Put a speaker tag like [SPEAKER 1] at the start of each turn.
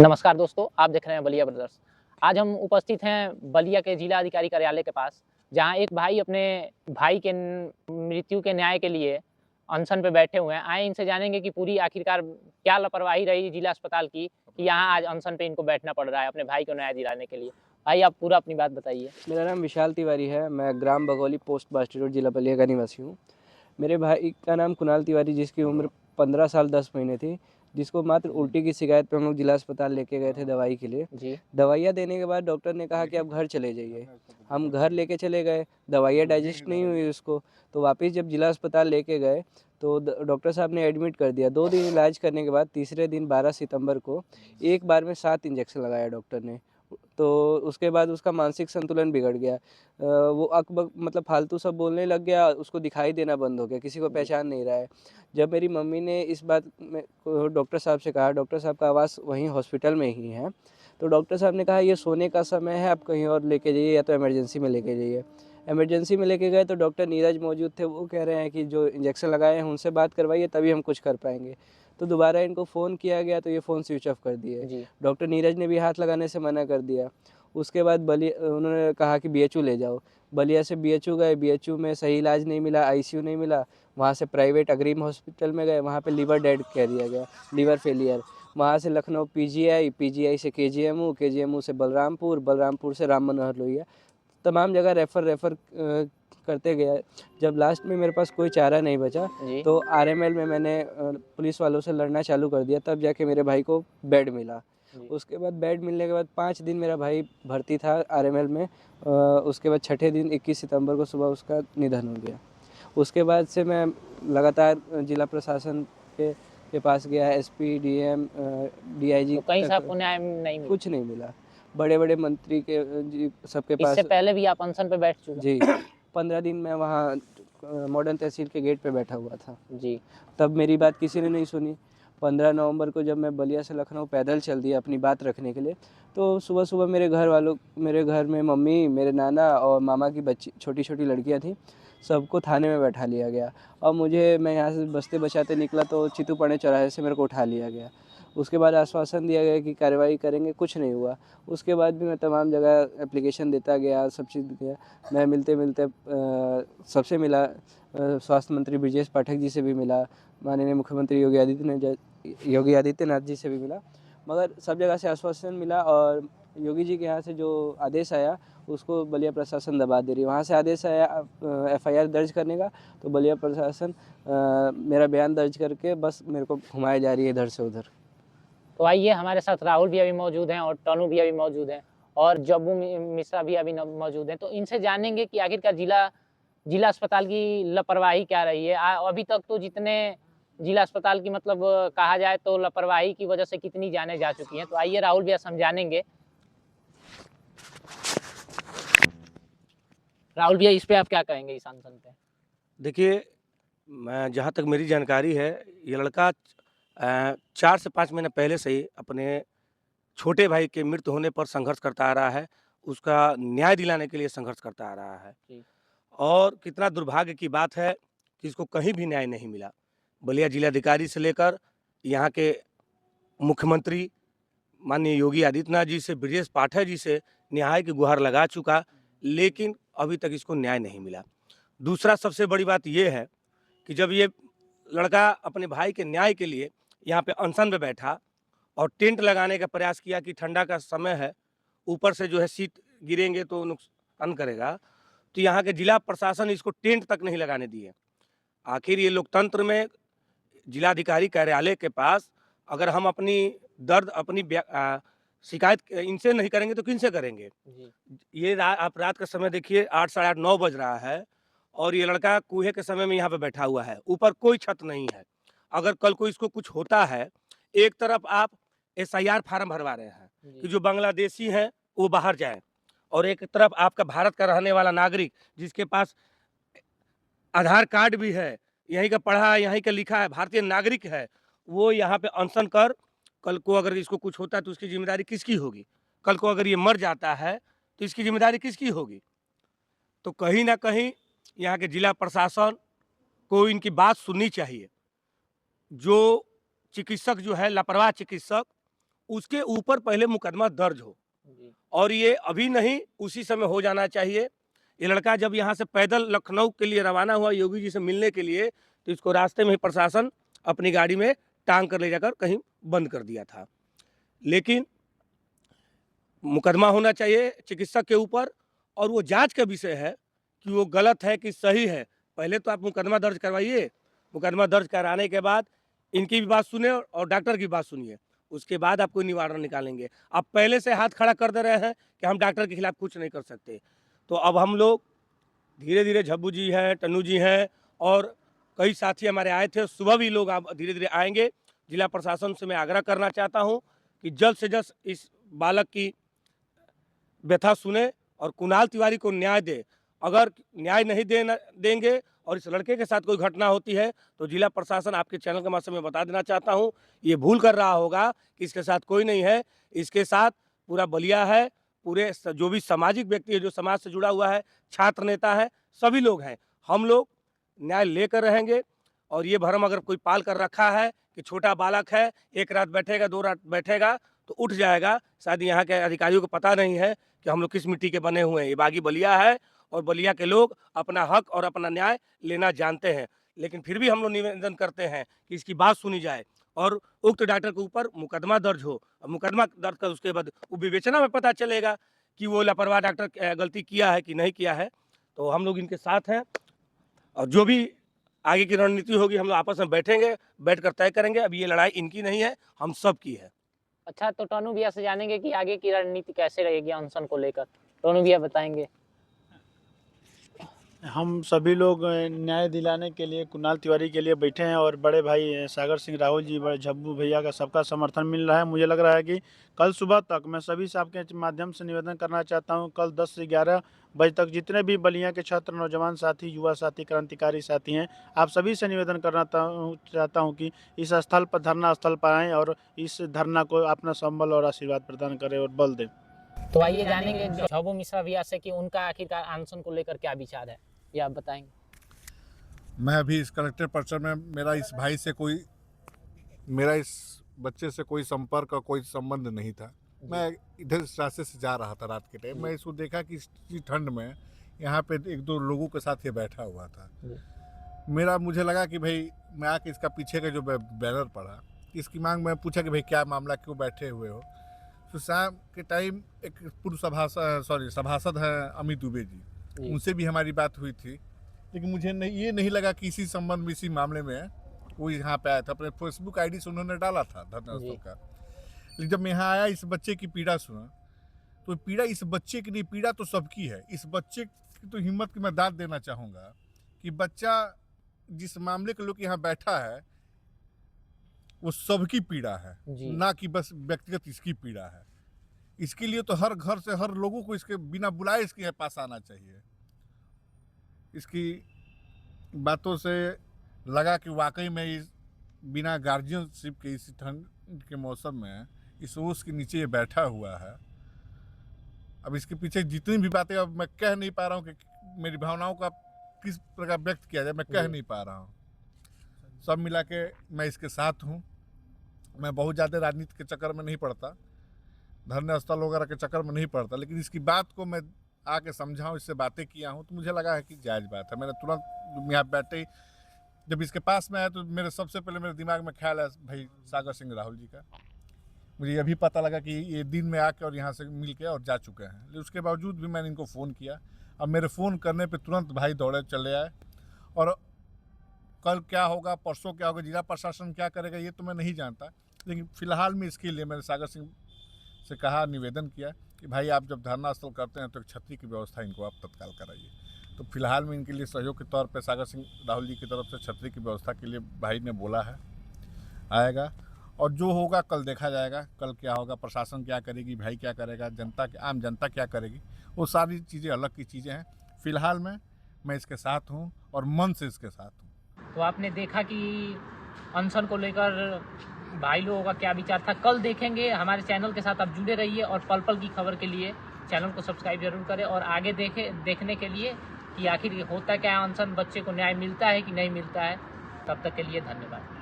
[SPEAKER 1] नमस्कार दोस्तों, आप देख रहे हैं बलिया ब्रदर्स। आज हम उपस्थित हैं बलिया के जिला अधिकारी कार्यालय के पास, जहां एक भाई अपने भाई के मृत्यु के न्याय के लिए अनशन पे बैठे हुए हैं। आइए इनसे जानेंगे कि पूरी आखिरकार क्या लापरवाही रही जिला अस्पताल की कि यहाँ आज अनशन पे इनको बैठना पड़ रहा है अपने भाई को न्याय दिलाने के लिए। भाई आप पूरा अपनी बात बताइए।
[SPEAKER 2] मेरा नाम विशाल तिवारी है। मैं ग्राम बघौली पोस्ट बास्टी रोड जिला बलिया का निवासी हूँ। मेरे भाई का नाम कुणाल तिवारी, जिसकी उम्र 15 साल 10 महीने थी, जिसको मात्र उल्टी की शिकायत पे हम लोग जिला अस्पताल लेके गए थे दवाई के लिए।
[SPEAKER 1] जी।
[SPEAKER 2] दवाइयाँ देने के बाद डॉक्टर ने कहा कि आप घर चले जाइए। हम घर लेके चले गए, दवाइयाँ डाइजेस्ट नहीं हुई उसको, तो वापस जब जिला अस्पताल लेके गए तो डॉक्टर साहब ने एडमिट कर दिया। 2 दिन इलाज करने के बाद तीसरे दिन 12 सितंबर को एक बार में 7 इंजेक्शन लगाया डॉक्टर ने। तो उसके बाद उसका मानसिक संतुलन बिगड़ गया। वो अकबक मतलब फालतू सब बोलने लग गया, उसको दिखाई देना बंद हो गया, किसी को पहचान नहीं रहा है। जब मेरी मम्मी ने इस बात में को डॉक्टर साहब से कहा, डॉक्टर साहब का आवास वहीं हॉस्पिटल में ही है, तो डॉक्टर साहब ने कहा ये सोने का समय है, आप कहीं और लेके जाइए या तो इमरजेंसी में लेके जाइए। इमरजेंसी में लेके गए तो डॉक्टर नीरज मौजूद थे, वो कह रहे हैं कि जो इंजेक्शन लगाए हैं उनसे बात करवाइए तभी हम कुछ कर पाएंगे। तो दोबारा इनको फ़ोन किया गया तो ये फ़ोन स्विच ऑफ कर दिए।
[SPEAKER 1] जी।
[SPEAKER 2] डॉक्टर नीरज ने भी हाथ लगाने से मना कर दिया। उसके बाद उन्होंने कहा कि बीएचयू ले जाओ। बलिया से बीएचयू गए, बीएचयू में सही इलाज नहीं मिला, आईसीयू नहीं मिला। वहाँ से प्राइवेट अग्रिम हॉस्पिटल में गए, वहाँ पे लिवर डेड कह दिया गया, लिवर फेलियर। वहाँ से लखनऊ पीजीआई, पीजीआई से केजीएमयू, केजीएमयू से बलरामपुर, बलरामपुर से राम मनोहर लोहिया, तमाम जगह रेफ़र करते गया। जब लास्ट में मेरे पास कोई चारा नहीं बचा
[SPEAKER 1] जी।
[SPEAKER 2] तो आरएमएल में मैंने पुलिस वालों से लड़ना चालू कर दिया, तब जाके मेरे भाई को बेड मिला।
[SPEAKER 1] जी।
[SPEAKER 2] उसके बाद बेड मिलने के बाद 5 दिन मेरा भाई भर्ती था आरएमएल में। उसके बाद छठे दिन 21 सितंबर को सुबह उसका निधन हो गया। उसके बाद से मैं लगातार जिला प्रशासन के पास गया, एसपी, डीएम, डीआईजी
[SPEAKER 1] तो कहीं से
[SPEAKER 2] तक,
[SPEAKER 1] आपको न्याय नहीं मिला?
[SPEAKER 2] कुछ नहीं मिला। बड़े-बड़े मंत्री के जी सबके पास।
[SPEAKER 1] इससे पहले भी आप अनशन पे बैठ चुके
[SPEAKER 2] जी, 15 दिन मैं वहाँ मॉडर्न तहसील के गेट पे बैठा हुआ था।
[SPEAKER 1] हैं? जी।
[SPEAKER 2] तब मेरी बात किसी ने नहीं सुनी। 15 नवंबर को जब मैं बलिया से लखनऊ पैदल चल दिया अपनी बात रखने के लिए, तो सुबह-सुबह मेरे घर में मम्मी, मेरे नाना और मामा की बच्ची छोटी-छोटी लड़कियाँ थीं, सबको थाने में बैठा लिया गया। और मैं यहाँ से बस्ते बचाते निकला तो चित्तूपाड़े चौराहे से मेरे को उठा लिया गया। उसके बाद आश्वासन दिया गया कि कार्रवाई करेंगे, कुछ नहीं हुआ। उसके बाद भी मैं तमाम जगह एप्लीकेशन देता गया, सब चीज़ दिया। मैं मिलते-मिलते सबसे मिला, स्वास्थ्य मंत्री ब्रजेश पाठक जी से भी मिला, माननीय मुख्यमंत्री योगी आदित्यनाथ जी से भी मिला, मगर सब जगह से आश्वासन मिला। और योगी जी के यहाँ से जो आदेश आया उसको बलिया प्रशासन दबा दे रही है। वहाँ से आदेश आया एफआईआर दर्ज करने का, तो बलिया प्रशासन मेरा बयान दर्ज करके बस मेरे को घुमाई जा रही है इधर से उधर।
[SPEAKER 1] तो आइए हमारे साथ राहुल भी अभी मौजूद हैं और टनू भी अभी मौजूद हैं और जब्बू मिश्रा भी अभी मौजूद हैं। तो इनसे जानेंगे कि आखिरकार जिला अस्पताल की लापरवाही क्या रही है। अभी तक तो जितने जिला अस्पताल की मतलब कहा जाए तो लापरवाही की वजह से कितनी जानें जा चुकी हैं। तो आइए राहुल भैया समझानेंगे। राहुल भैया इस पे आप क्या कहेंगे इस अनशन पे?
[SPEAKER 3] देखिए, मैं जहाँ तक मेरी जानकारी है, ये लड़का 4 से 5 महीने पहले से ही अपने छोटे भाई के मृत्यु होने पर संघर्ष करता आ रहा है। उसका न्याय दिलाने के लिए संघर्ष करता आ रहा है।
[SPEAKER 1] जी।
[SPEAKER 3] और कितना दुर्भाग्य की बात है कि इसको कहीं भी न्याय नहीं मिला। बलिया जिलाधिकारी से लेकर यहाँ के मुख्यमंत्री माननीय योगी आदित्यनाथ जी से, ब्रजेश पाठक जी से न्याय की गुहार लगा चुका, लेकिन अभी तक इसको न्याय नहीं मिला। दूसरा सबसे बड़ी बात ये है कि जब ये लड़का अपने भाई के न्याय के लिए यहाँ पे अनशन पे बैठा और टेंट लगाने का प्रयास किया कि ठंडा का समय है, ऊपर से जो है शीत गिरेंगे तो नुकसान करेगा, तो यहाँ के जिला प्रशासन इसको टेंट तक नहीं लगाने दिए। आखिर ये लोकतंत्र में जिलाधिकारी कार्यालय के पास अगर हम अपनी दर्द, अपनी शिकायत इनसे नहीं करेंगे तो किनसे करेंगे?
[SPEAKER 1] जी।
[SPEAKER 3] ये आप रात का समय देखिए, 8 साढ़े 8 9 बज रहा है और ये लड़का कुएँ के समय में यहाँ पे बैठा हुआ है। ऊपर कोई छत नहीं है। अगर कल को इसको कुछ होता है, एक तरफ आप एसआईआर फार्म भरवा रहे हैं कि जो बांग्लादेशी हैं वो बाहर जाएँ, और एक तरफ आपका भारत का रहने वाला नागरिक जिसके पास आधार कार्ड भी है, यहीं का पढ़ा है, यहीं का लिखा है, भारतीय नागरिक है, वो यहाँ पे अनशन कर, कल को अगर इसको कुछ होता है तो उसकी ज़िम्मेदारी किसकी होगी? कल को अगर ये मर जाता है तो इसकी ज़िम्मेदारी किसकी होगी? तो कहीं न कहीं यहाँ के जिला प्रशासन को इनकी बात सुननी चाहिए। जो चिकित्सक जो है लापरवाह चिकित्सक, उसके ऊपर पहले मुकदमा दर्ज हो,
[SPEAKER 1] जी।
[SPEAKER 3] और ये अभी नहीं उसी समय हो जाना चाहिए। ये लड़का जब यहाँ से पैदल लखनऊ के लिए रवाना हुआ योगी जी से मिलने के लिए, तो इसको रास्ते में ही प्रशासन अपनी गाड़ी में टांग कर ले जाकर कहीं बंद कर दिया था। लेकिन मुकदमा होना चाहिए चिकित्सक के ऊपर, और वो जांच का विषय है कि वो गलत है कि सही है। पहले तो आप मुकदमा दर्ज करवाइए, मुकदमा दर्ज कराने के बाद इनकी भी बात सुने और डॉक्टर की बात सुनिए, उसके बाद आप कोई निवारण निकालेंगे। आप पहले से हाथ खड़ा कर दे रहे हैं कि हम डॉक्टर के खिलाफ कुछ नहीं कर सकते। तो अब हम लोग धीरे धीरे, झब्बू जी हैं, टन्नू जी हैं और कई साथी हमारे आए थे, सुबह भी लोग अब धीरे धीरे आएंगे। जिला प्रशासन से मैं आग्रह करना चाहता हूं कि जल्द से जल्द इस बालक की व्यथा सुने और कुणाल तिवारी को न्याय दे। अगर न्याय नहीं देंगे और इस लड़के के साथ कोई घटना होती है तो जिला प्रशासन, आपके चैनल के माध्यम से बता देना चाहता हूं, ये भूल कर रहा होगा कि इसके साथ कोई नहीं है। इसके साथ पूरा बलिया है, पूरे जो भी सामाजिक व्यक्ति है, जो समाज से जुड़ा हुआ है, छात्र नेता है, सभी लोग हैं। हम लोग न्याय लेकर रहेंगे। और ये भरम अगर कोई पाल कर रखा है कि छोटा बालक है, एक रात बैठेगा, 2 रात बैठेगा तो उठ जाएगा, शायद यहाँ के अधिकारियों को पता नहीं है कि हम लोग किस मिट्टी के बने हुए हैं। ये बागी बलिया है और बलिया के लोग अपना हक और अपना न्याय लेना जानते हैं। लेकिन फिर भी हम लोग निवेदन करते हैं कि इसकी बात सुनी जाए और उक्त डॉक्टर के ऊपर मुकदमा दर्ज हो। और मुकदमा दर्ज कर उसके बाद वो विवेचना में पता चलेगा कि वो लापरवाह डॉक्टर गलती किया है कि नहीं किया है। तो हम लोग इनके साथ हैं और जो भी आगे की रणनीति होगी हम लोग आपस में बैठेंगे, बैठकर तय करेंगे। अब ये लड़ाई इनकी नहीं है, हम सब की है।
[SPEAKER 1] अच्छा, तो टोनू भैया से जानेंगे कि आगे की रणनीति कैसे रहेगी अनशन को लेकर। टोनू भैया बताएंगे।
[SPEAKER 4] हम सभी लोग न्याय दिलाने के लिए कुणाल तिवारी के लिए बैठे हैं और बड़े भाई सागर सिंह राहुल जी, बड़े झब्बू भैया का सबका समर्थन मिल रहा है। मुझे लग रहा है कि कल सुबह तक मैं सभी से आपके माध्यम से निवेदन करना चाहता हूं, कल 10 से 11 बजे तक जितने भी बलिया के छात्र, नौजवान साथी, युवा साथी, क्रांतिकारी साथी हैं, आप सभी से निवेदन करना चाहता हूँ कि इस स्थल पर, धरना स्थल पर आएँ और इस धरना को अपना संबल और आशीर्वाद प्रदान करें और बल दें।
[SPEAKER 1] तो आइए जानेंगे झब्बू मिश्रा भैया से कि उनका आखिरकार अनशन को लेकर क्या विचार है, ये आप बताएंगे।
[SPEAKER 5] मैं अभी इस कलेक्टर परिसर में, मेरा इस बच्चे से कोई संपर्क और कोई संबंध नहीं था। मैं इधर इस रास्ते से जा रहा था रात के टाइम। मैं इसको देखा कि इस ठंड में यहाँ पे 1-2 लोगों के साथ ये बैठा हुआ था। मुझे लगा कि भाई मैं आके इसका पीछे का जो बैनर पड़ा, इसकी मांग में पूछा कि भाई क्या मामला, क्यों बैठे हुए हो। तो शाम के टाइम एक पूर्व सभासद हैं अमित दुबे जी, उनसे भी हमारी बात हुई थी, लेकिन मुझे ये नहीं लगा कि इसी संबंध में, इसी मामले में वो यहाँ पे आया था। अपने फेसबुक आईडी से उन्होंने डाला था धरना स्थल का। लेकिन जब मैं यहाँ आया, इस बच्चे की पीड़ा सुना, तो पीड़ा इस बच्चे की नहीं, पीड़ा तो सबकी है। इस बच्चे की तो हिम्मत की मैं दाद देना चाहूँगा कि बच्चा जिस मामले के लोग यहाँ बैठा है वो सबकी पीड़ा है, ना कि बस व्यक्तिगत इसकी पीड़ा है। इसके लिए तो हर घर से, हर लोगों को इसके बिना बुलाए इसके पास आना चाहिए। इसकी बातों से लगा कि वाकई में इस बिना गार्जियनशिप के इस ठंड के मौसम में इस ओस के नीचे ये बैठा हुआ है। अब इसके पीछे जितनी भी बातें, अब मैं कह नहीं पा रहा हूँ कि मेरी भावनाओं का किस प्रकार व्यक्त किया जाए, मैं कह नहीं पा रहा हूँ। सब मिला के मैं इसके साथ हूँ। मैं बहुत ज़्यादा राजनीति के चक्कर में नहीं पड़ता, धरने स्थल वगैरह के चक्कर में नहीं पड़ता, लेकिन इसकी बात को मैं आके समझाऊँ, इससे बातें किया हूँ, तो मुझे लगा है कि जायज़ बात है। मैंने तुरंत यहाँ बैठे, जब इसके पास में आया तो सबसे पहले मेरे दिमाग में ख्याल है भाई सागर सिंह राहुल जी का। मुझे ये भी पता लगा कि ये दिन में आके और यहाँ से मिल के और जा चुके हैं, लेकिन उसके बावजूद भी मैंने इनको फ़ोन किया। अब मेरे फ़ोन करने पे तुरंत भाई दौड़े चले आए। और कल क्या होगा, परसों क्या होगा, जिला प्रशासन क्या करेगा, ये तो मैं नहीं जानता, लेकिन फ़िलहाल में इसके लिए मैंने सागर सिंह से कहा, निवेदन किया कि भाई आप जब धरना स्थल करते हैं तो एक छतरी की व्यवस्था इनको आप तत्काल कराइए। तो फिलहाल में इनके लिए सहयोग के तौर पे सागर सिंह राहुल जी की तरफ से छतरी की व्यवस्था के लिए भाई ने बोला है, आएगा। और जो होगा कल देखा जाएगा, कल क्या होगा, प्रशासन क्या करेगी, भाई क्या करेगा, आम जनता क्या करेगी, वो सारी चीज़ें अलग की चीज़ें हैं। फिलहाल में मैं इसके साथ हूँ और मन से इसके साथ हूँ।
[SPEAKER 1] तो आपने देखा कि अनशन को लेकर भाई लोगों का क्या विचार था। कल देखेंगे। हमारे चैनल के साथ आप जुड़े रहिए और पल पल की खबर के लिए चैनल को सब्सक्राइब जरूर करें और आगे देखने के लिए कि आखिर होता क्या है अनशन, बच्चे को न्याय मिलता है कि नहीं मिलता है। तब तक के लिए धन्यवाद।